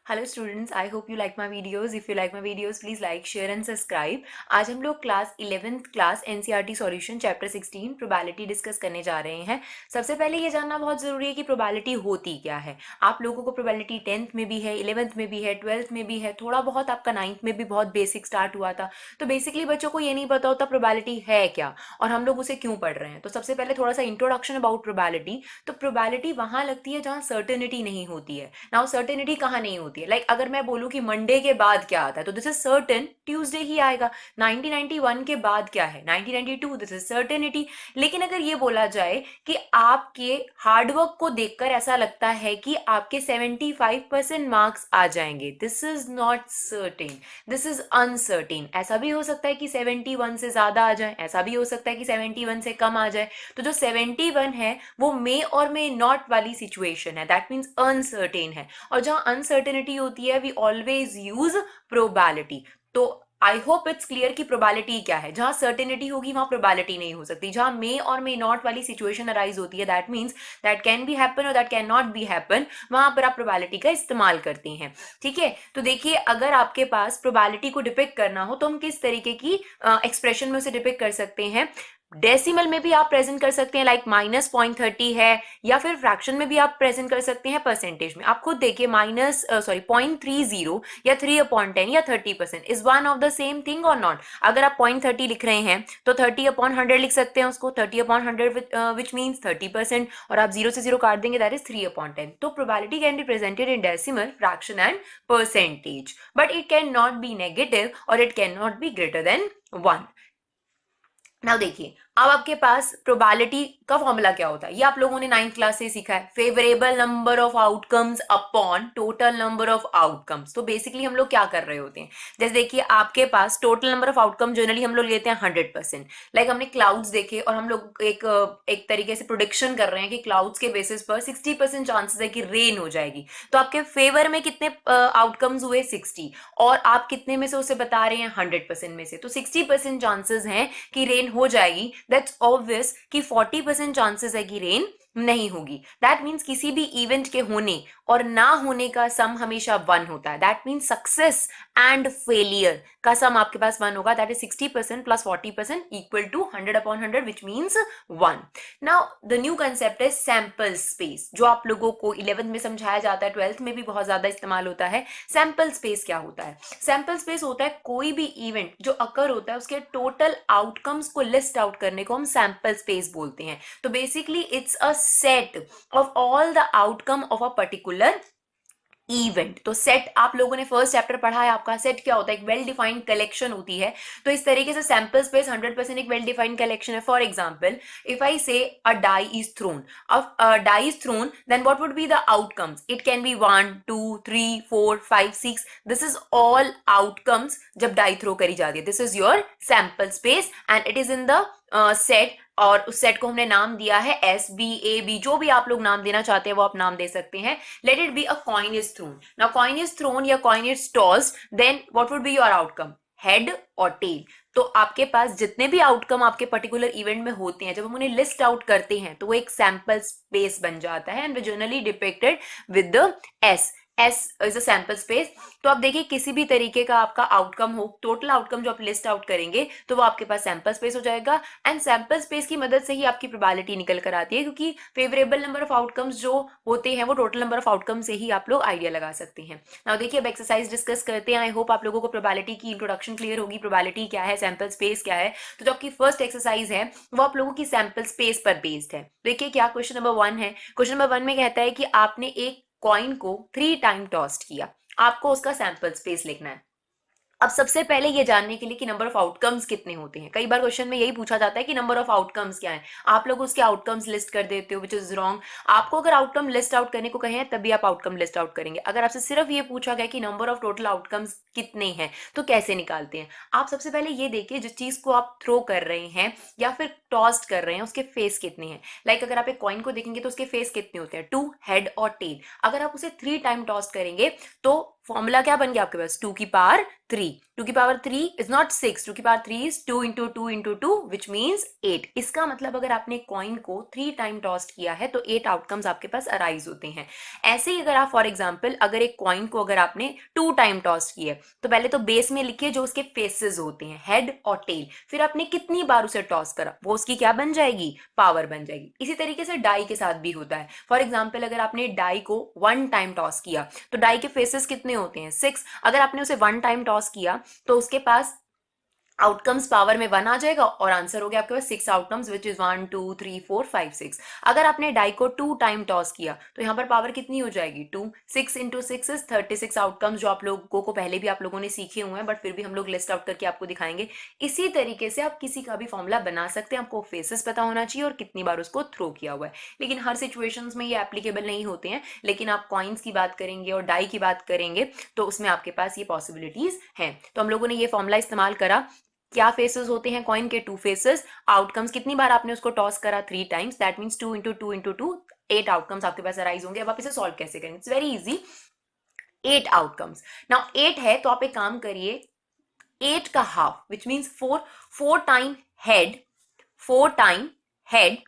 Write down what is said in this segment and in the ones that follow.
Hello students, I hope you like my videos. If you like my videos please like, share and subscribe. आज हम लोग class 11th class NCERT solution chapter 16 probability discuss करने जा रहे हैं. सबसे पहले ये जानना बहुत ज़रूरी है कि प्रोबेबिलिटी होती क्या है. आप लोगों को प्रोबेबिलिटी 10th में भी है, 11th में भी है, 12th में भी है, थोड़ा बहुत आपका 9th में भी बहुत बेसिक स्टार्ट हुआ था. तो बेसिकली बच्चों को ये नहीं पता होता प्रोबेबिलिटी है क्या और हम लोग उसे क्यों पढ़ रहे हैं. तो सबसे पहले थोड़ा सा इंट्रोडक्शन अबाउट प्रोबेबिलिटी. तो प्रोबेबिलिटी वहाँ लगती है जहाँ सर्टेनिटी नहीं होती है. नाउ सर्टेनिटी कहाँ नहीं होती है. लाइक अगर मैं बोलूं कि मंडे के बाद क्या आता है तो दिस इज सर्टेन ट्यूसडे ही आएगा. 1991 के बाद क्या है, 1992, दिस इज सर्टेनिटी. लेकिन अगर ये बोला जाए कि आपके हार्डवर्क को देखकर ऐसा लगता है कि आपके 75% मार्क्स आ जाएंगे, this is not certain, this is uncertain. ऐसा भी हो सकता है कि 71 से ज्यादा आ जाए, ऐसा भी हो सकता है कि 71 से कम आ जाए. तो जो 71 है वो मे और मे नॉट वाली सिचुएशन है, दैट मीन्स अनसर्टेन है. और जहां अनसर्टेनिटी होती है वी ऑलवेज यूज प्रोबेबिलिटी. तो आई होप इट्स क्लियर कि प्रोबेबिलिटी क्या है. जहां सर्टेनिटी होगी वहां प्रोबेबिलिटी नहीं हो सकती. जहां मे और मे नॉट वाली सिचुएशन अराइज होती है, that means that can be happen और that can not be happen, वहां पर आप प्रोबेबिलिटी का इस्तेमाल करते हैं. ठीक है, तो देखिए अगर आपके पास प्रोबेबिलिटी को डिपिक्ट करना हो तो हम किस तरीके की एक्सप्रेशन में उसे डिपिक्ट कर सकते हैं. डेसिमल में भी आप प्रेजेंट कर सकते हैं, लाइक -0.30 है, या फिर फ्रैक्शन में भी आप प्रेजेंट कर सकते हैं परसेंटेज में. आप खुद देखिए, -0.30 या 3/10 या 30% is one of the same thing और नॉट. अगर आप 0.30 लिख रहे हैं तो 30/100 लिख सकते हैं उसको, 30/100 विच मीन्स 30%, और आप 0 से 0 काट देंगे, दैट इज 3/10. तो probability can be presented in decimal, fraction and percentage, but it can not be negative और it can not be greater than 1. Now देखिए, अब आपके पास प्रोबेबिलिटी का फॉर्मूला क्या होता है, ये आप लोगों ने 9th क्लास से सीखा है. Favourable number of outcomes upon total number of outcomes. तो बेसिकली हम लोग क्या कर रहे होते हैं, जैसे देखिए आपके पास total number of outcome generally हम लोग लेते हैं 100%. लाइक हमने क्लाउड्स देखे और हम लोग एक तरीके से प्रोडिक्शन कर रहे हैं कि क्लाउड्स के बेसिस पर 60% चांसेस है कि रेन हो जाएगी. तो आपके फेवर में कितने आउटकम्स हुए, 60, और आप कितने में से उसे बता रहे हैं, 100% में से. तो 60% चांसेस हैं कि रेन हो जाएगी. दैट्स ऑब्वियस कि 40% चांसेस है कि रेन नहीं होगी. दैट मीन्स किसी भी इवेंट के होने और ना होने का सम हमेशा 1 होता है. That means success and failure का सम आपके पास 1 होगा. That is 60% plus 40% equal to 100/100 which means 1. Now the new concept है सैंपल स्पेस, जो आप लोगों को 11th में समझाया जाता है, 12th में भी बहुत ज्यादा इस्तेमाल होता है. सैंपल स्पेस क्या होता है? सैंपल स्पेस होता है कोई भी इवेंट जो अकर होता है उसके टोटल आउटकम्स को लिस्ट आउट करने को हम सैंपल स्पेस बोलते हैं. तो basically it's a set of all the outcome of a particular event. तो सेट आप लोगों ने फर्स्ट चैप्टर पढ़ा है, आपका सेट क्या होता है, एक वेल डिफाइंड कलेक्शन होती है. तो इस तरीके से सैंपल स्पेस 100% एक वेल डिफाइंड कलेक्शन है. For example, if I say a die is thrown, अब die is thrown, then what would be the outcomes. It can be 1 2 3 4 5 6. This is all outcomes जब डाई थ्रो करी जाती है. This is your sample space and it is in the set, और उस set को हमने नाम दिया है SBAB. जो भी आप लोग नाम देना चाहते हैं वो आप नाम दे सकते हैं. Let it be a coin is thrown. Now coin is thrown या coin is tossed, then what would be your outcome, head और टेल. तो आपके पास जितने भी आउटकम आपके पर्टिकुलर इवेंट में होते हैं, जब हम उन्हें लिस्ट आउट करते हैं तो वो एक सैंपल स्पेस बन जाता है and generally depicted with the S. S is a sample space. तो आप देखिए किसी भी तरीके का आपका आउटकम हो, टोटल आउटकम जो आप लिस्ट आउट करेंगे तो वो आपके पास सैंपल स्पेस हो जाएगा. एंड सैंपल स्पेस की मदद से ही आपकी प्रोबेबिलिटी निकल कर आती है, क्योंकि फेवरेबल नंबर ऑफ आउटकम्स जो होते हैं वो टोटल नंबर ऑफ आउटकम से ही आप लोग आइडिया लगा सकते हैं. नाउ देखिए अब एक्सरसाइज डिस्कस करते हैं. आई होप आप लोगों को प्रोबेबिलिटी की इंट्रोडक्शन क्लियर होगी, प्रोबेबिलिटी क्या है, सैंपल स्पेस क्या है. तो जो आपकी फर्स्ट एक्सरसाइज है वो आप लोगों की सैंपल स्पेस पर बेस्ड है. देखिए क्या क्वेश्चन नंबर 1 है. क्वेश्चन नंबर 1 में कहता है कि आपने एक कॉइन को 3 टाइम टॉस्ट किया, आपको उसका सैंपल स्पेस लिखना है. अब सबसे पहले ये जानने के लिए कि नंबर ऑफ आउटकम्स कितने होते हैं, कई बार क्वेश्चन में यही पूछा जाता है कि नंबर ऑफ आउटकम्स क्या है, आप लोग उसके आउटकम्स लिस्ट कर देते हो, विच इज रॉन्ग. आपको अगर आउटकम लिस्ट आउट करने को कहें तभी आप आउटकम लिस्ट आउट करेंगे. अगर आपसे सिर्फ ये पूछा गया कि नंबर ऑफ टोटल आउटकम्स कितने हैं तो कैसे निकालते हैं. आप सबसे पहले ये देखिए जिस चीज को आप थ्रो कर रहे हैं या फिर टॉस्ट कर रहे हैं उसके फेस कितने हैं. लाइक अगर आप एक कॉइन को देखेंगे तो उसके फेस कितने होते हैं, 2, हेड और टेल. अगर आप उसे 3 टाइम टॉस्ट करेंगे तो फॉर्मूला क्या बन गया आपके पास, 2 की पावर 3. 2 की पावर 3 इज नॉट 6, 2 की power 3 is 2 into 2 into 2 which means 8। इसका मतलब अगर आपने कॉइन को 3 टाइम टॉस किया है तो 8 आउटकम्स आपके पास अराइज होते हैं। ऐसे ही अगर आप फॉर एग्जाम्पल अगर एक कॉइन को अगर आपने 2 टाइम टॉस किया तो पहले तो बेस में लिखिए जो उसके फेसेस होते हैं, हेड और टेल, फिर आपने कितनी बार उसे टॉस करा वो उसकी क्या बन जाएगी, पावर बन जाएगी। इसी तरीके से डाई के साथ भी होता है। फॉर एग्जाम्पल अगर आपने डाई को 1 टाइम टॉस किया तो डाई के फेसेस कितने होते हैं, 6। अगर आपने उसे 1 टाइम टॉस किया तो उसके पास आउटकम्स पावर में 1 आ जाएगा और आंसर हो गया आपके पास 6 आउटकम्स विच इज 1 2 3 4 5 6। अगर आपने डाई को 2 टाइम टॉस किया तो यहाँ पर पावर कितनी हो जाएगी, 2। 6 इंटू 6 इज 36 आउटकम्स, जो आप लोगों को पहले भी आप लोगों ने सीखे हुए हैं बट फिर भी हम लोग लिस्ट आउट करके आपको दिखाएंगे। इसी तरीके से आप किसी का भी फॉर्मूला बना सकते हैं, आपको फेसेस पता होना चाहिए और कितनी बार उसको थ्रो किया हुआ है। लेकिन हर सिचुएशंस में ये एप्लीकेबल नहीं होते हैं, लेकिन आप कॉइन्स की बात करेंगे और डाई की बात करेंगे तो उसमें आपके पास ये पॉसिबिलिटीज हैं। तो हम लोगों ने ये फॉर्मूला इस्तेमाल करा। क्या फेसेस होते हैं कॉइन के, 2 फेसेस। आउटकम्स कितनी बार आपने उसको टॉस करा, 3 times, that means 2 into 2 into 2, 8 outcomes आपके पास अराइज होंगे। अब आप इसे सॉल्व कैसे करेंगे, it's very easy. 8 outcomes, now 8 है तो आप एक काम करिए, 8 का half which means 4, 4 time head, 4 time head,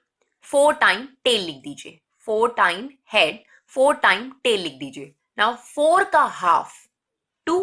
4 time tail लिख दीजिए, 4 टाइम हेड, 4 टाइम टेल लिख दीजिए। नाउ 4 का half 2,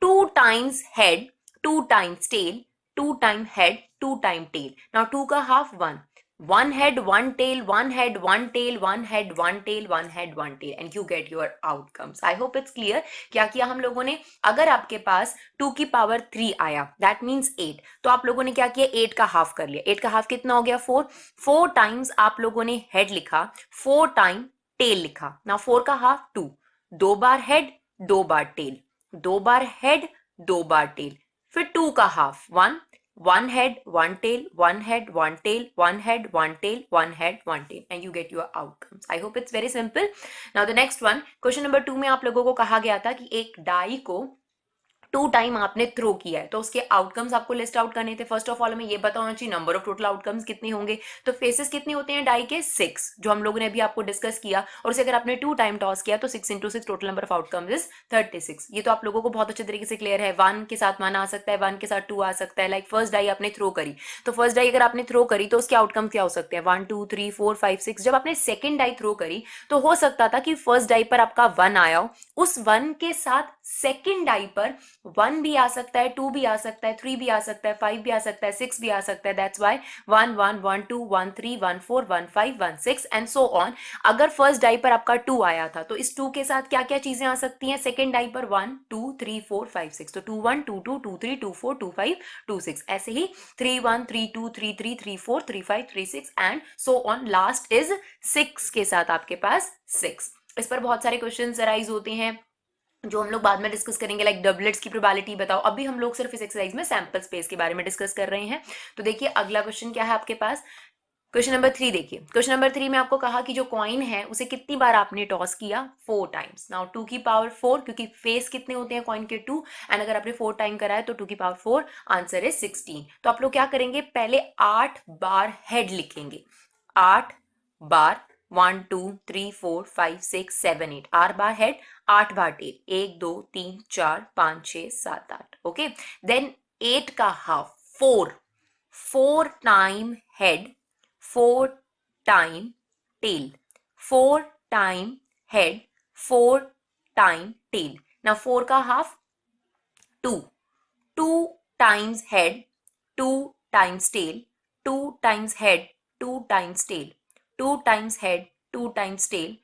2 times head, 2 times tail, 2 time head, 2 time tail. Now 2 का half 1. 1 head, 1 tail, 1 head, 1 tail, 1 head, 1 tail, 1 head, 1 tail, and you get your outcomes. I hope it's clear. क्या किया हम लोगों ने, अगर आपके पास 2 की पावर 3 आया that means 8, तो आप लोगों ने क्या किया, 8 का हाफ कर लिया। 8 का हाफ कितना हो गया, 4। 4 टाइम्स आप लोगों ने हेड लिखा, 4 टाइम टेल लिखा। ना 4 का हाफ 2, 2 बार हेड 2 बार टेल, 2 बार हेड 2 बार टेल, फिर 2 का half 1, 1 head 1 tail, 1 head 1 tail, 1 head 1 tail, 1 head 1 tail, and you get your outcomes. I hope it's very simple. Now the next one, question number 2 में आप लोगों को कहा गया था कि एक डाई को 2 टाइम आपने थ्रो किया है तो उसके आउटकम्स आपको लिस्ट आउट करने थे। फर्स्ट ऑफ ऑल हमें ये पता होना चाहिए नंबर ऑफ टोटल आउटकम्स कितने होंगे, तो फेसेस कितने होते हैं डाई के, 6, जो हम लोगों ने अभी आपको डिस्कस किया, और उसे अगर आपने 2 टाइम टॉस किया तो 6 into 6 total number of outcomes is 36। ये तो आप लोगों को बहुत अच्छे तरीके से क्लियर है। 1 के साथ 1 आ सकता है, 1 के साथ 2 आ सकता है। लाइक फर्स्ट डाई आपने थ्रो करी तो फर्स्ट डाई अगर आपने थ्रो करी तो उसके आउटकम क्या हो सकते हैं, 1 2 3 4 5 6। जब आपने सेकेंड डाई थ्रो करी तो हो सकता था कि फर्स्ट डाई पर आपका 1 आया हो, उस 1 के साथ सेकेंड डाई पर 1 भी आ सकता है, 2 भी आ सकता है, 3 भी आ सकता है, 5 भी आ सकता है, 6 भी आ सकता है। That's Y 1 1 1 2 1 3 1 4 1 5 1 6 and so on. अगर फर्स्ट डाई पर आपका 2 आया था तो इस 2 के साथ क्या क्या चीजें आ सकती हैं, सेकेंड डाई पर 1 2 3 4 5 6, तो 2 1 2 2 2 3 2 4 2 5 2 6, ऐसे ही 3 1 3 2 3 3 3 4 3 5 3 6 and so on. Last is 6 के साथ आपके पास 6। इस पर बहुत सारे क्वेश्चंस अराइज होते हैं जो हम लोग बाद में डिस्कस करेंगे, लाइक डबलेट्स की प्रोबेबिलिटी बताओ। अभी हम लोग सिर्फ इस एक्सरसाइज में सैंपल स्पेस के बारे में डिस्कस कर रहे हैं। तो देखिए अगला क्वेश्चन क्या है आपके पास, क्वेश्चन नंबर 3 देखिए। क्वेश्चन नंबर 3 में आपको कहा कि जो कॉइन है उसे कितनी बार आपने टॉस किया, 4 टाइम्स। नाउ 2 की पावर 4, क्योंकि फेस कितने होते हैं कॉइन के, 2, एंड अगर आपने 4 टाइम करा है तो 2 की पावर 4, आंसर है 16। तो आप लोग क्या करेंगे, पहले 8 बार हेड लिखेंगे, 8 बार, 1 2 3 4 5 6 7 8, 8 बार हेड 8 बार टेल, 1 2 3 4 5 6 7 8। ओके, देन 8 का half 4, 4 time head 4 time tail, 4 time head 4 time tail. ना 4 का half 2, 2 times head 2 times tail, 2 times head 2 times tail, 2 times head 2 times tail,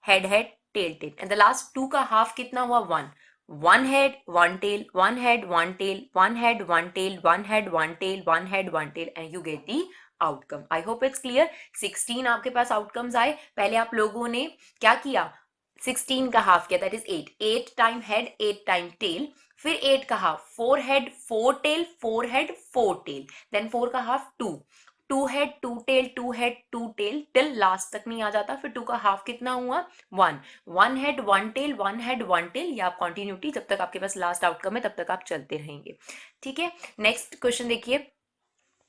head head tail tail, and the last 2 का half कितना हुआ, 1, 1 head 1 tail, 1 head 1 tail, 1 head 1 tail, 1 head 1 tail, 1 head 1 tail, and you get the outcome. I hope it's clear. 16 आपके पास outcomes आए। पहले आप लोगों ने क्या किया, 16 का हाफ किया, that is 8, 8 time head 8 time tail, फिर 8 का half 4 head 4 tail, 4 head 4 tail, then 4 का half 2, 2 head 2 tail, 2 head 2 tail, till last तक नहीं आ जाता, फिर 2 का हाफ कितना हुआ, 1, 1 हेड 1 टेल, 1 हेड 1 टेल। ये आप कंटिन्यूटी जब तक आपके पास लास्ट आउटकम है तब तक आप चलते रहेंगे। ठीक है, नेक्स्ट क्वेश्चन देखिए।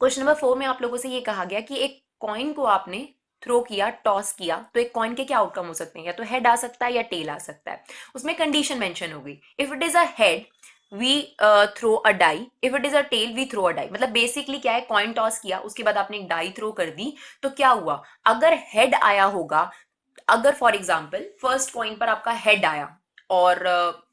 क्वेश्चन नंबर 4 में आप लोगों से ये कहा गया कि एक कॉइन को आपने थ्रो किया, टॉस किया, तो एक कॉइन के क्या आउटकम हो सकते हैं, या तो हेड आ सकता है या टेल आ सकता है। उसमें कंडीशन मेंशन हो गई, if it is a head we throw a die, if it is a tail we throw a die. मतलब बेसिकली क्या है, कॉइन टॉस किया, उसके बाद आपने एक डाई थ्रो कर दी, तो क्या हुआ, अगर हेड आया होगा, अगर फॉर एग्जाम्पल फर्स्ट कॉइन पर आपका हेड आया, और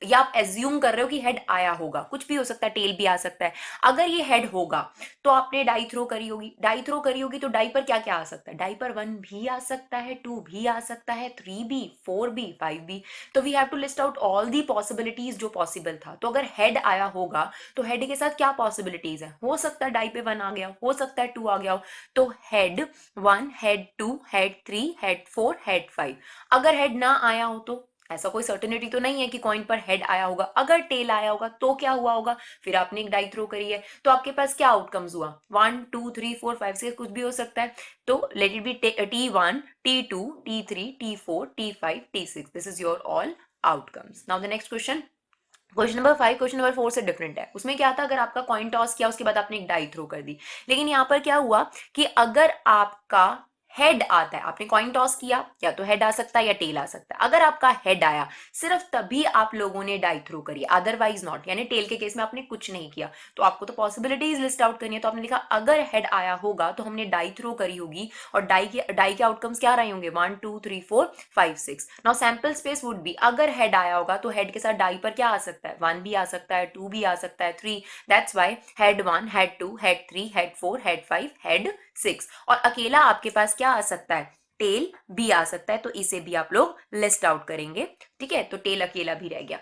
या आप एज्यूम कर रहे हो कि हेड आया होगा, कुछ भी हो सकता है, टेल भी आ सकता है, अगर ये हेड होगा तो आपने डाई थ्रो करी होगी, डाई थ्रो करी होगी तो डाई पर क्या क्या आ सकता है, डाई पर 1 भी आ सकता है, 2 भी आ सकता है, 3 भी, 4 भी, 5 भी। तो we have to list out all the possibilities जो पॉसिबल था। तो अगर हेड आया होगा तो हेड के साथ क्या पॉसिबिलिटीज है, हो सकता है डाई पे 1 आ गया, हो सकता है 2 आ गया हो, तो head 1, head 2, head 3, head 4, head 5। अगर हेड ना आया हो तो ऐसा कोई सर्टेनिटी तो नहीं है कि कॉइन पर हेड आया होगा, अगर टेल आया होगा तो क्या हुआ होगा, फिर आपने एक डाई थ्रो करी है, तो आपके पास क्या आउटकम्स हुआ, 1 2 3 4 5 से कुछ भी हो सकता है। तो late it B T1, T2, T3, T4, T5, T6, this is your all outcomes. Now the next question, question number 5 question number 4 से डिफरेंट है। उसमें क्या था, अगर आपका कॉइन टॉस किया उसके बाद आपने एक डाई थ्रो कर दी, लेकिन यहाँ पर क्या हुआ कि अगर आपका हेड आता है, आपने कॉइन टॉस किया, या तो हेड आ सकता है या टेल आ सकता है, अगर आपका हेड आया सिर्फ तभी आप लोगों ने डाई थ्रो करी, अदरवाइज नॉट, यानी टेल के केस में आपने कुछ नहीं किया, तो आपको तो पॉसिबिलिटीज लिस्ट आउट करनी है। तो आपने लिखा अगर हेड आया होगा तो हमने डाई थ्रो करी होगी, और डाई के आउटकम्स क्या रहे होंगे, 1 2 3 4 5 6। Now sample space would be, अगर हेड आया होगा तो हेड के साथ डाई पर क्या आ सकता है, 1 भी आ सकता है, 2 भी आ सकता है, 3, that's why head 1, head 2, head 3, head 4, head 5, head 6। और अकेला आपके पास क्या आ सकता है, टेल भी आ सकता है, तो इसे भी आप लोग लिस्ट आउट करेंगे। ठीक है, तो टेल अकेला भी रह गया।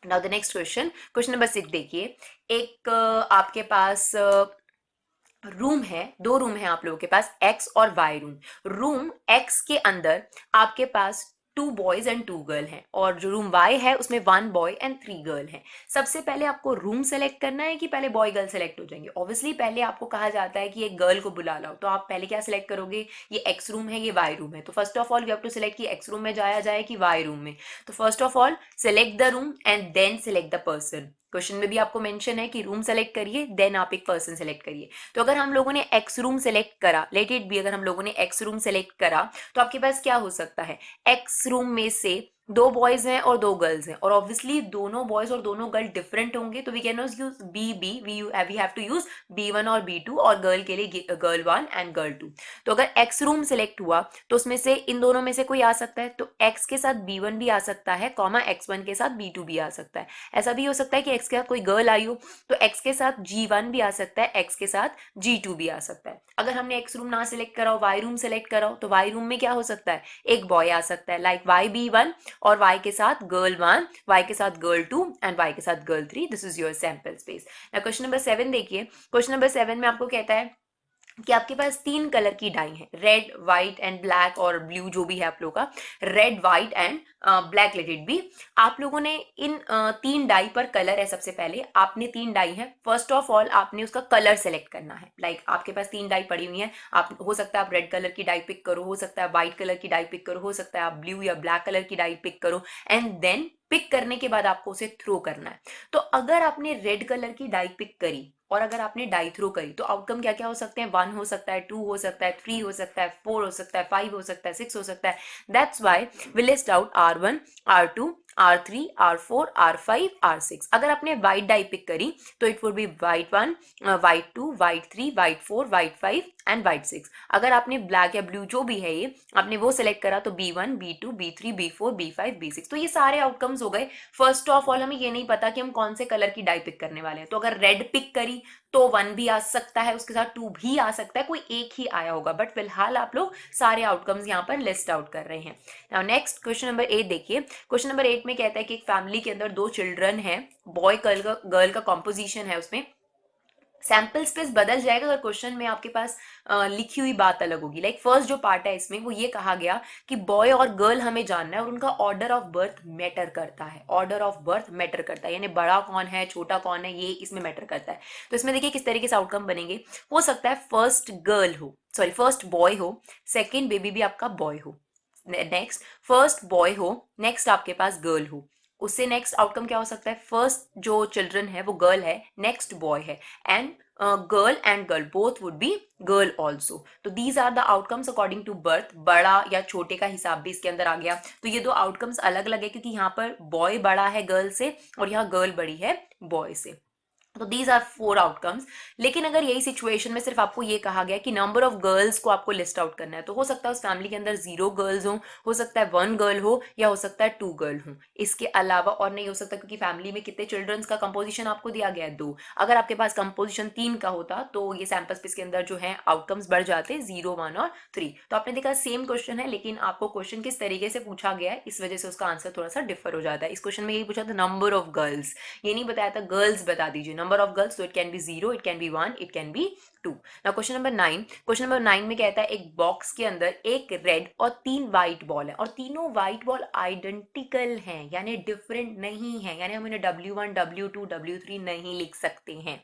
Now the next question, question number 6 देखिए, एक आपके पास रूम है, 2 रूम है आप लोगों के पास, एक्स और वाई रूम। रूम एक्स के अंदर आपके पास 2 बॉयज एंड 2 गर्ल हैं, और जो रूम वाई है उसमें 1 बॉय एंड 3 गर्ल हैं। सबसे पहले आपको रूम सेलेक्ट करना है कि पहले बॉय गर्ल सेलेक्ट हो जाएंगे, ऑब्वियसली पहले आपको कहा जाता है कि एक गर्ल को बुला लाओ, तो आप पहले क्या सिलेक्ट करोगे, ये एक्स रूम है, ये वाई रूम है, तो first of all you have to select कि एक्स रूम में जाया जाए कि वाई रूम में। तो first of all select the room and then select the person. Question में भी आपको मेंशन है कि रूम सेलेक्ट करिए देन आप एक पर्सन सेलेक्ट करिए। तो अगर हम लोगों ने एक्स रूम सेलेक्ट करा, लेट इट बी, अगर हम लोगों ने एक्स रूम सेलेक्ट करा, तो आपके पास क्या हो सकता है, एक्स रूम में से 2 बॉयज हैं और 2 गर्ल्स हैं, और ऑब्वियसली दोनों बॉयज और दोनों गर्ल डिफरेंट होंगे, तो we can not use B B, we have to use B1 और B2, और गर्ल के लिए गर्ल 1 एंड गर्ल 2। तो अगर एक्स रूम सेलेक्ट हुआ तो उसमें से इन दोनों में से कोई आ सकता है, तो एक्स के साथ B1 भी आ सकता है, कॉमा X1 के साथ B2 भी आ सकता है। ऐसा भी हो सकता है कि एक्स के साथ कोई गर्ल आई हो, तो एक्स के साथ G1 भी आ सकता है, एक्स के साथ G2 भी आ सकता है। अगर हमने एक्स रूम ना सिलेक्ट करा हो, वाई रूम सेलेक्ट करा हो, तो वाई रूम में क्या हो सकता है, एक बॉय आ सकता है, लाइक YB1, और वाई के साथ गर्ल 1, वाई के साथ गर्ल 2 एंड वाई के साथ girl 3। This is your sample space. Question number 7 देखिए, क्वेश्चन नंबर 7 में आपको कहता है कि आपके पास 3 कलर की डाई है, रेड, व्हाइट एंड ब्लैक, और ब्लू जो भी है आप लोगों का, red, white and black late it B. आप लोगों ने इन 3 डाई पर कलर है, सबसे पहले आपने 3 डाई है, फर्स्ट ऑफ ऑल आपने उसका कलर सेलेक्ट करना है। लाइक आपके पास 3 डाई पड़ी हुई है, आप हो सकता है आप रेड कलर की डाई पिक करो, हो सकता है व्हाइट कलर की डाई पिक करो, हो सकता है आप ब्लू या ब्लैक कलर की डाई पिक करो, एंड देन पिक करने के बाद आपको उसे थ्रो करना है। तो अगर आपने रेड कलर की डाई पिक करी और अगर आपने डाई थ्रो करी, तो आउटकम क्या क्या हो सकते हैं, 1 हो सकता है, 2 हो सकता है, 3 हो सकता है, 4 हो सकता है, 5 हो सकता है, 6 हो सकता है। That's why we list out R1, R2, R3, R4, R5, R6। अगर आपने व्हाइट डाई पिक करी तो it would be white 1, white 2, white 3, white 4, white 5 and white 6। अगर आपने ब्लैक या ब्लू जो भी है ये आपने वो सिलेक्ट करा, तो B1, B2, B3, B4, B5, B6। तो ये सारे आउटकम्स हो गए। फर्स्ट ऑफ ऑल हमें ये नहीं पता कि हम कौन से कलर की डाई पिक करने वाले हैं, तो अगर रेड पिक करी तो 1 भी आ सकता है, उसके साथ 2 भी आ सकता है, कोई एक ही आया होगा, बट फिलहाल आप लोग सारे आउटकम्स यहाँ पर लिस्ट आउट कर रहे हैं। नाउ नेक्स्ट क्वेश्चन नंबर 8 देखिए, क्वेश्चन नंबर 8 में कहता है कि एक फैमिली के अंदर 2 चिल्ड्रन है, बॉय गर्ल का कॉम्पोजिशन है, उसमें सैंपल स्पेस बदल जाएगा अगर क्वेश्चन में आपके पास लिखी हुई बात अलग होगी। लाइक फर्स्ट जो पार्ट है इसमें वो ये कहा गया कि बॉय और गर्ल हमें जानना है और उनका ऑर्डर ऑफ बर्थ मैटर करता है, ऑर्डर ऑफ बर्थ मैटर करता है, यानी बड़ा कौन है छोटा कौन है ये इसमें मैटर करता है। तो इसमें देखिए किस तरीके से आउटकम बनेंगे। हो सकता है फर्स्ट गर्ल हो, सॉरी फर्स्ट बॉय हो, सेकेंड बेबी भी आपका बॉय हो, नेक्स्ट फर्स्ट बॉय हो, नेक्स्ट आपके पास गर्ल हो, उससे नेक्स्ट आउटकम क्या हो सकता है, फर्स्ट जो चिल्ड्रन है वो गर्ल है, नेक्स्ट बॉय है, and girl and girl, both would be girl also. तो these are the outcomes according to birth. बड़ा या छोटे का हिसाब भी इसके अंदर आ गया। तो ये दो आउटकम्स अलग अलग है क्योंकि यहाँ पर बॉय बड़ा है गर्ल से और यहाँ गर्ल बड़ी है बॉय से। तो दीज आर 4 आउटकम्स। लेकिन अगर यही सिचुएशन में सिर्फ आपको ये कहा गया कि नंबर ऑफ गर्ल्स को आपको लिस्ट आउट करना है, तो हो सकता है उस फैमिली के अंदर 0 गर्ल्स हो सकता है 1 गर्ल हो, या हो सकता है 2 गर्ल हो। इसके अलावा और नहीं हो सकता क्योंकि फैमिली में कितने चिल्ड्रंस का कंपोजिशन आपको दिया गया है 2। अगर आपके पास कंपोजिशन 3 का होता तो ये सैंपल स्पेस के अंदर जो है आउटकम्स बढ़ जाते 0, 1 और 3। तो आपने देखा सेम क्वेश्चन है, लेकिन आपको क्वेश्चन किस तरीके से पूछा गया है इस वजह से उसका आंसर थोड़ा सा डिफर हो जाता है। इस क्वेश्चन में यही पूछा था नंबर ऑफ गर्ल्स, ये नहीं बताया था गर्ल्स बता दीजिए, नंबर ऑफ गर्ल्स। तो it can B 0, it can be 1, it can B 2। Now question number 9। Question number 9 में कहता है एक बॉक्स के अंदर एक रेड और 3 व्हाइट बॉल है और तीनों व्हाइट बॉल आइडेंटिकल हैं, यानी डिफरेंट नहीं है, यानी हम इन्हें W1, W2, W3 नहीं लिख सकते हैं।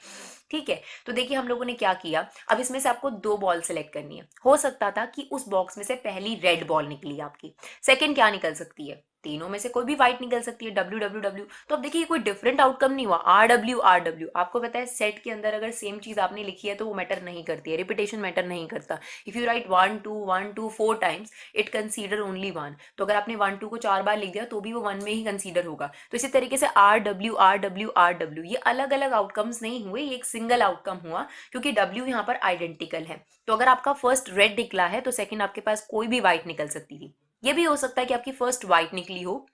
ठीक है, तो देखिए हम लोगों ने क्या किया, अब इसमें से आपको 2 बॉल सेलेक्ट करनी है। हो सकता था कि उस बॉक्स में से पहली रेड बॉल निकली आपकी, सेकंड क्या निकल सकती है, तीनों में से कोई भी व्हाइट निकल सकती है, डब्ल्यू डब्ल्यू डब्ल्यू। तो अब देखिए कोई डिफरेंट आउटकम नहीं हुआ, आर डब्ल्यू। आपको पता है सेट के अंदर अगर सेम चीज आपने लिखी है तो वो मैटर नहीं करती है, रिपीटेशन मैटर नहीं करता। If you right 1 2 1 2 4 times it consider only 1। तो अगर आपने 1 2 को 4 बार लिख दिया तो भी वो 1 में ही कंसीडर होगा। तो इसी तरीके से R W R W R W, ये अलग अलग आउटकम्स नहीं हुए, ये एक सिंगल आउटकम हुआ क्योंकि डब्ल्यू यहाँ पर आइडेंटिकल है। तो अगर आपका फर्स्ट रेड निकला है तो सेकेंड आपके पास कोई भी व्हाइट निकल सकती थी। ये भी हो सकता है कि आपकी फर्स्ट व्हाइट निकली हो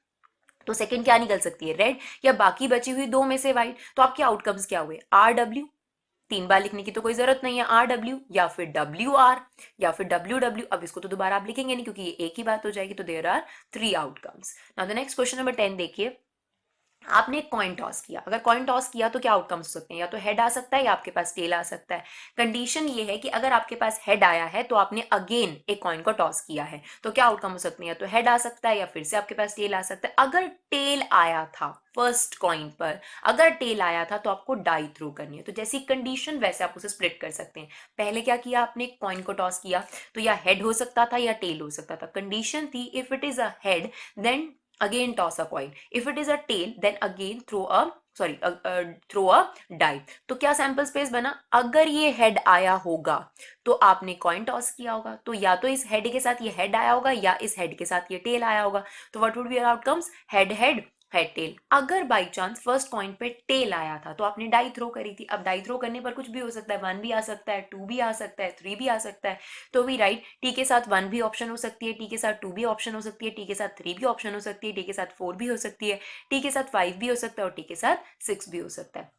तो सेकंड क्या निकल सकती है, रेड, या बाकी बची हुई 2 में से व्हाइट। तो आपके आउटकम्स क्या हुए, आर डब्ल्यू, 3 बार लिखने की तो कोई जरूरत नहीं है, आर डब्ल्यू, या फिर डब्ल्यू आर, या फिर डब्ल्यू डब्ल्यू। अब इसको तो दोबारा आप लिखेंगे नहीं क्योंकि ये एक ही बात हो जाएगी। तो there are 3 outcomes. Now the next question number 10 देखिए, आपने कॉइन टॉस किया। अगर कॉइन टॉस किया तो क्या आउटकम्स हो सकते हैं, या तो हेड आ सकता है या आपके पास टेल आ सकता है। कंडीशन ये है कि अगर आपके पास हेड आया है तो आपने अगेन एक कॉइन को टॉस किया है, तो क्या आउटकम हो सकते हैं, या तो हेड आ सकता है या फिर से आपके पास टेल आ सकता है। अगर टेल आया था फर्स्ट कॉइन पर, अगर टेल आया था तो आपको डाई थ्रो करनी है। तो जैसी कंडीशन वैसे आप उसे स्प्लिट कर सकते हैं। पहले क्या किया आपने, कॉइन को टॉस किया, तो या हेड हो सकता था या टेल हो सकता था। कंडीशन थी if it is a head then again toss a coin, if it is a tail then again throw a die। तो क्या सैंपल स्पेस बना, अगर ये हेड आया होगा तो आपने कॉइन टॉस किया होगा, तो या तो इस हेड के साथ ये हेड आया होगा या इस हेड के साथ ये टेल आया होगा। तो what would B outcomes, head head head tell. अगर बाई चांस फर्स्ट कॉइन पे टेल आया था तो आपने डाई थ्रो करी थी। अब डाई थ्रो करने पर कुछ भी हो सकता है, 1 भी आ सकता है, 2 भी आ सकता है, 3 भी आ सकता है। तो भी राइट, टी के साथ 1 भी ऑप्शन हो सकती है, टी के साथ 2 भी ऑप्शन हो सकती है, टी के साथ 3 भी ऑप्शन हो सकती है, टी के साथ 4 भी हो सकती है, टी के साथ 5 भी हो सकता है और टी के साथ 6 भी हो सकता है।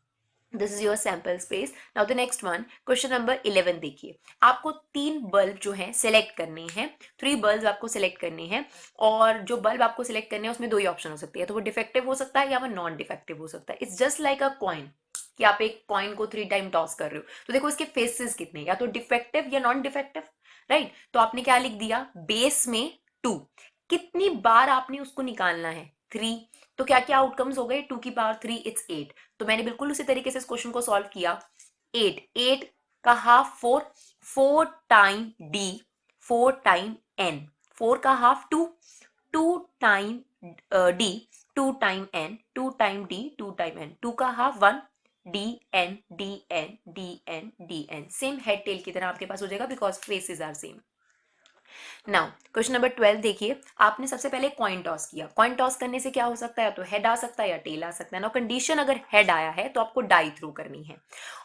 This is your sample space. Now the next one, question number 11 देखिए, आपको 3 बल्ब जो हैं सेलेक्ट करने हैं, 3 बल्ब आपको सेलेक्ट करने हैं, और जो बल्ब आपको सेलेक्ट करने हैं उसमें 2 ही ऑप्शन हो सकती है, तो वो डिफेक्टिव हो सकता है या वो नॉन डिफेक्टिव हो सकता है। It's just like a coin, कि आप एक कॉइन को 3 टाइम टॉस कर रहे हो, तो देखो इसके फेसेस कितने, या तो डिफेक्टिव या नॉन डिफेक्टिव, राइट। तो आपने क्या लिख दिया, बेस में 2, कितनी बार आपने उसको निकालना है, 3। तो क्या क्या आउटकम्स हो गए, 2 की पावर 3 इट्स 8। तो मैंने बिल्कुल उसी तरीके से इस क्वेश्चन को सॉल्व किया। 8 का half 4, 4 time D, 4 time N, 4 का half 2, 2 time D, 2 time N, 2 time D, 2 time N, 2 का half 1, D N D N D N D N. Same head tail की तरह आपके पास हो जाएगा because faces are same. Now question number 12 देखिए, आपने सबसे पहले कॉइन टॉस किया। कॉइन टॉस करने से क्या हो सकता है, तो हेड आ सकता है या टेल आ सकता है। नाउ कंडीशन, अगर हेड आया है तो आपको डाई थ्रो करनी है,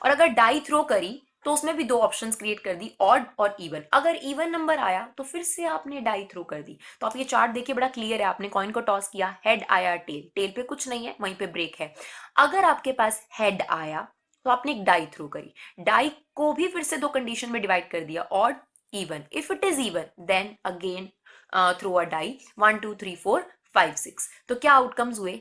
और अगर डाई थ्रो करी तो उसमें भी 2 ऑप्शंस क्रिएट कर दी, ऑड और इवन। अगर इवन नंबर आया तो फिर से आपने डाई थ्रो कर दी। तो आप ये चार्ट देखिए, बड़ा क्लियर है। आपने कॉइन को टॉस किया, हेड आया, टेल, टेल पे कुछ नहीं है, वहीं पे ब्रेक है। अगर आपके पास हेड आया तो आपने एक डाई थ्रो करी, डाई को भी फिर से 2 कंडीशन में डिवाइड कर दिया, odd even. If it is even, then again throw a die, 1 2 3 4 5 6। तो क्या आउटकम्स हुए,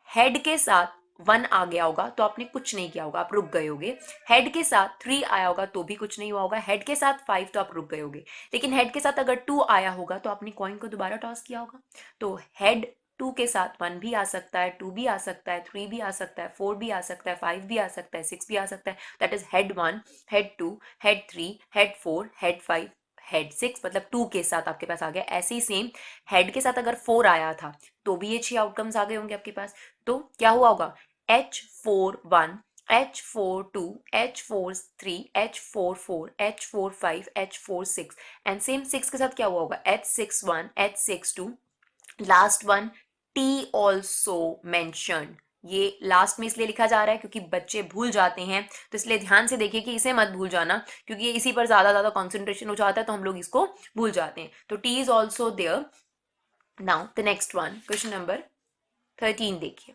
हेड के साथ 1 आ गया होगा तो आपने कुछ नहीं किया होगा, आप रुक गए होगे। हेड के साथ 3 आया होगा तो भी कुछ नहीं हुआ होगा। हेड के साथ 5 तो आप रुक गए होगे। लेकिन हेड के साथ अगर 2 आया होगा तो आपने कॉइन को दोबारा टॉस किया होगा। तो हेड 2 के साथ 1 भी आ सकता है, 2 भी आ सकता है, 3 भी आ सकता है, 4 भी आ सकता है, 5 भी आ सकता है, 6 भी आ सकता है। That is head 1, head 2, head 3, head 4, head 5, head 6, मतलब 2 के साथ आपके पास आ गया। ऐसे ही सेम हेड के साथ अगर 4 आया था तो भी ये 6 आउटकम्स आ गए होंगे आपके पास। तो क्या हुआ होगा, H4 1, H4 2, H4 3, H4 4, H4 5, H4 6 and same 6 के साथ क्या हुआ होगा, H6 1, H6 2, last one T also mentioned. ये लास्ट में इसलिए लिखा जा रहा है क्योंकि बच्चे भूल जाते हैं, तो इसलिए ध्यान से देखिए कि इसे मत भूल जाना, क्योंकि ये इसी पर ज्यादा कॉन्सेंट्रेशन हो जाता है तो हम लोग इसको भूल जाते हैं। तो T is also there. Now the next one, question number 13 देखिए,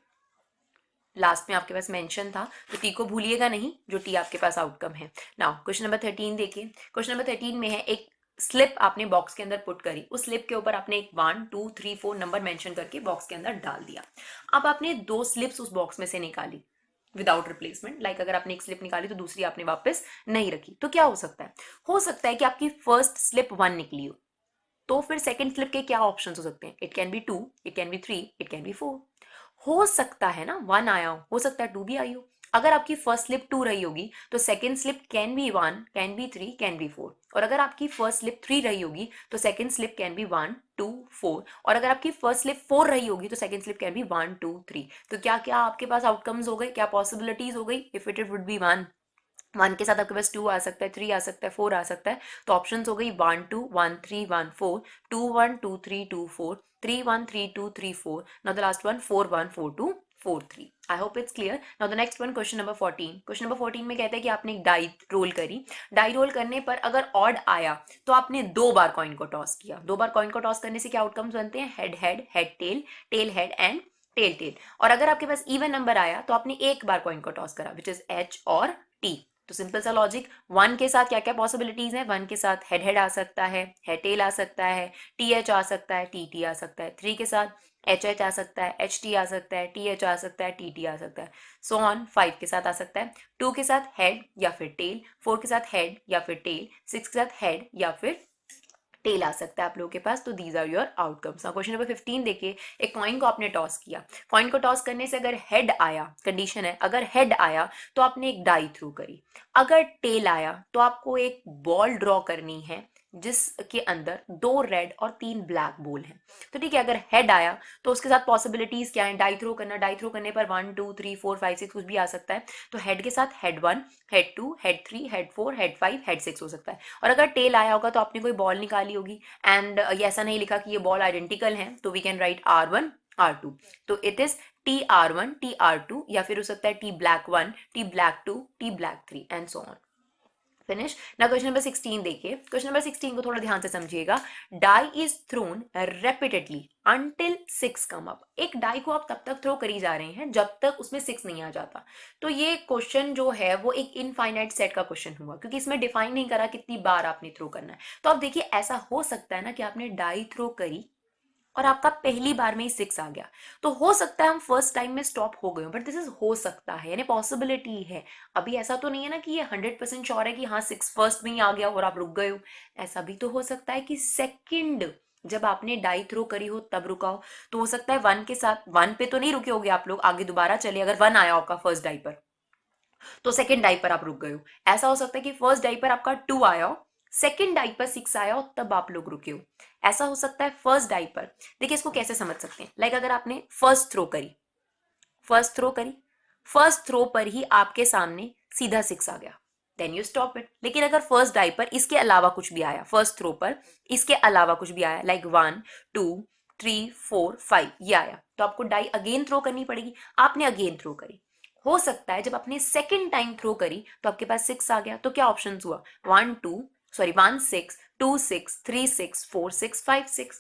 लास्ट में आपके पास मेंशन था तो टी को भूलिएगा नहीं, जो टी आपके पास आउटकम है। नाउ क्वेश्चन नंबर 13 देखिए, क्वेश्चन नंबर 13 में है एक स्लिप आपने बॉक्स के अंदर पुट करी, उस स्लिप के ऊपर आपने एक 1 2 3 4 नंबर मेंशन करके बॉक्स के अंदर डाल दिया। अब आपने 2 स्लिप्स उस बॉक्स में से निकाली विदाउट रिप्लेसमेंट, लाइक अगर आपने एक स्लिप निकाली तो दूसरी आपने वापस नहीं रखी, तो क्या हो सकता है कि आपकी फर्स्ट स्लिप 1 निकली हो, तो फिर सेकंड स्लिप के क्या ऑप्शन हो सकते हैं, it can B 2, it can B 3, it can B 4। हो सकता है ना 1 आया हो सकता है 2 भी आई हो। अगर आपकी फर्स्ट स्लिप 2 रही होगी तो second slip can be 1, can be 3, can be 4, और अगर आपकी फर्स्ट स्लिप 3 रही होगी तो सेकंड स्लिप कैन बी 1 2 4, और अगर आपकी फर्स्ट स्लिप 4 रही होगी तो सेकंड स्लिप कैन बी 1 2 3। तो क्या क्या आपके पास आउटकम्स हो गए, क्या पॉसिबिलिटीज हो गई, इफ इट वुड बी 1 के साथ आपके पास 2 आ सकता है, 3 आ सकता है, 4 आ सकता है, तो ऑप्शन हो गई 1 2 1 3 1 4, 2 1 2 3 2 4, 3 1 3 2 3 4, now the last one 4 1 4 2 4 3। I hope it's clear. Now the next one, question number 14. Question number 14 में कहता है कि आपने एक डाई रोल करी, डाई रोल करने पर अगर ऑड आया तो आपने 2 बार कॉइन को टॉस किया। 2 बार कॉइन को टॉस करने से क्या आउटकम्स बनते हैं, head head, head tail, tail head and tail tail. और अगर आपके पास इवन नंबर आया तो आपने एक बार कॉइन को टॉस करा, विच इज एच और टी। तो सिंपल सा लॉजिक, 1 के साथ क्या क्या पॉसिबिलिटीज है, 1 के साथ हेड हेड आ सकता है, हेड टेल आ सकता है, टी एच आ सकता है, टी टी आ सकता है। 3 के साथ एच एच आ सकता है, एच टी आ सकता है, टी एच आ सकता है, टी टी आ सकता है, सो ऑन। 5 के साथ आ सकता है, 2 के साथ हेड या फिर टेल, 4 के साथ हेड या फिर टेल, 6 के साथ हेड या फिर टेल आ सकता है आप लोगों के पास। तो these are your outcomes. Question number 15 देखिए, एक कॉइन को आपने टॉस किया, कॉइन को टॉस करने से अगर हेड आया, कंडीशन है अगर हेड आया तो आपने एक डाई थ्रू करी, अगर टेल आया तो आपको एक बॉल ड्रॉ करनी है जिसके अंदर 2 रेड और 3 ब्लैक बॉल हैं। तो ठीक है, अगर हेड आया तो उसके साथ पॉसिबिलिटीज क्या है, डाई थ्रो करना, डाई थ्रो करने पर 1 2 3 4 5 6 कुछ भी आ सकता है। तो हेड के साथ head 1, head 2, head 3, head 4, head 5, head 6 हो सकता है। और अगर टेल आया होगा तो आपने कोई बॉल निकाली होगी, एंड ये ऐसा नहीं लिखा कि ये बॉल आइडेंटिकल है, तो we can write R1 R2। तो इट इज TR1 TR2, या फिर हो सकता है T black 1, T black 2, T black 3 and so on. Finish. ना क्वेश्चन नंबर 16 देखिए, क्वेश्चन नंबर 16 को थोड़ा ध्यान से समझिएगा। Die is thrown repeatedly until 6 come up. एक डाई को आप तब तक थ्रो करी जा रहे हैं जब तक उसमें 6 नहीं आ जाता। तो ये क्वेश्चन जो है वो एक इनफाइनाइट सेट का क्वेश्चन हुआ, क्योंकि इसमें डिफाइन नहीं करा कितनी बार आपने थ्रो करना है। तो अब देखिए, ऐसा हो सकता है ना कि आपने डाई थ्रो करी और आपका पहली बार में ही 6 आ गया, तो हो सकता है हम फर्स्ट टाइम में स्टॉप हो गए, बट दिस इज हो सकता है, यानी पॉसिबिलिटी है। अभी ऐसा तो नहीं है ना कि ये 100% श्योर है कि हाँ 6 फर्स्ट में ही आ गया और आप रुक गए हो। ऐसा भी तो हो सकता है कि सेकंड जब आपने डाई थ्रो करी हो तब रुका हो। तो हो सकता है 1 के साथ 1 पे तो नहीं रुके होगे आप लोग, आगे दोबारा चले, अगर 1 आया आपका फर्स्ट डाई पर तो सेकंड डाई पर आप रुक गए हो। ऐसा हो सकता है कि फर्स्ट डाई पर आपका 2 आया हो, सेकंड डाई पर 6 आया हो, तब आप लोग रुके हो। ऐसा हो सकता है फर्स्ट डाई पर। देखिए इसको कैसे समझ सकते हैं, लाइक अगर आपने फर्स्ट थ्रो करी, फर्स्ट थ्रो करी, फर्स्ट थ्रो पर ही आपके सामने सीधा 6 आ गया, देन यू स्टॉप इट। लेकिन अगर फर्स्ट डाई पर इसके अलावा कुछ भी आया, फर्स्ट थ्रो पर इसके अलावा कुछ भी आया, लाइक 1 2 3 4 5 ये आया, तो आपको डाई अगेन थ्रो करनी पड़ेगी। आपने अगेन थ्रो करी, हो सकता है जब आपने सेकेंड टाइम थ्रो करी तो आपके पास 6 आ गया, तो क्या ऑप्शन हुआ, 1 6 2 6 3 6 4 6 5 6।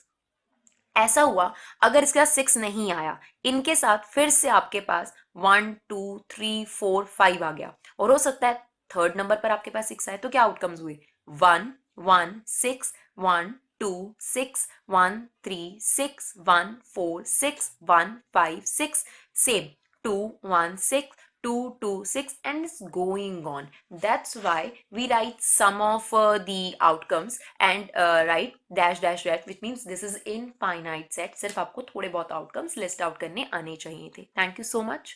ऐसा हुआ, अगर इसके साथ 6 नहीं आया, इनके साथ फिर से आपके पास 1 2 3 4 5 आ गया, और हो सकता है थर्ड नंबर पर आपके पास 6 आए, तो क्या आउटकम्स हुए, 1 1 6 1 2 6 1 3 6 1 4 6 1 5 6, same 2 1 6 2 2 6 and it's going on. That's why we write sum of the outcomes and write dash dash dash, which means this is infinite set. सिर्फ आपको थोड़े बहुत outcomes list out करने आने चाहिए थे. Thank you so much.